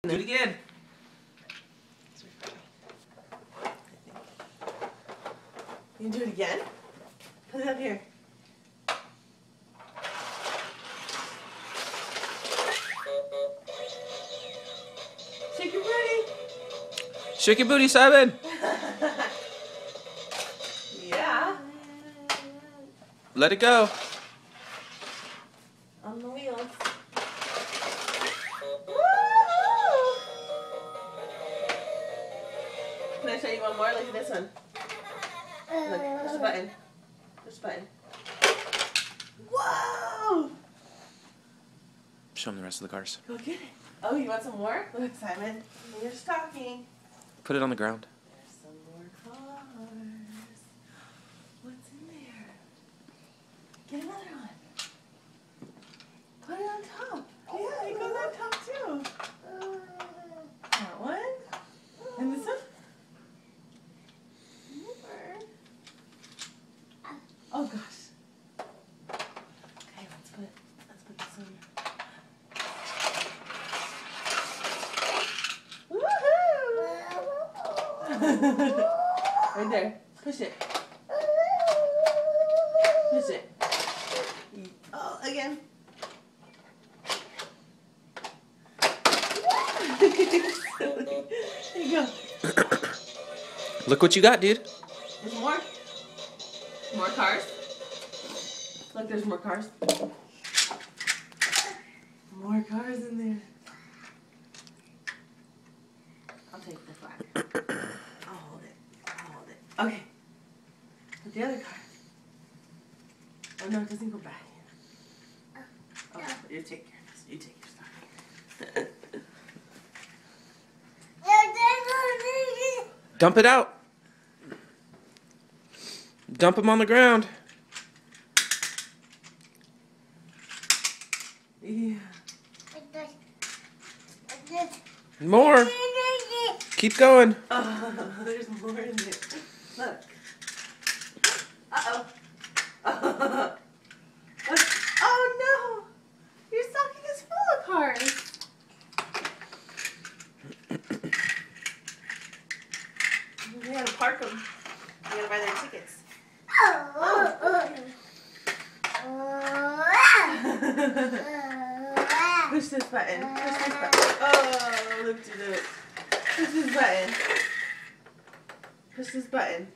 Do it again. You can do it again? Put it up here. Shake your booty. Shake your booty, Simon. Yeah. Let it go. On the wheels. Can I show you one more? Look at this one. Look, push the button. Push the button. Whoa! Show him the rest of the cars. Go get it. Oh, you want some more? Look, Simon. You're stocking. Put it on the ground. There's some more cars. What's in there? Get another one. Put it on top. Yeah, it goes on top too. That one. And this one. Oh gosh. Okay, let's put this on. Woohoo! Right there. Push it. Push it. Oh, again. There you go. Look what you got, dude. There's more. More cars. Look, there's more cars. More cars in there. I'll take the flag. I'll hold it. I'll hold it. Okay. Put the other car. Oh no, it doesn't go back in. Oh, you take care of this. You take your stuff. Dump it out. Dump him on the ground. Yeah. More. Keep going. Oh, there's more in there. Look. Uh-oh. Oh no! Your stocking is full of cars. We gotta park them. We gotta buy their tickets. Push this button. Push this button. Oh, look to it. Push this button. Push this button.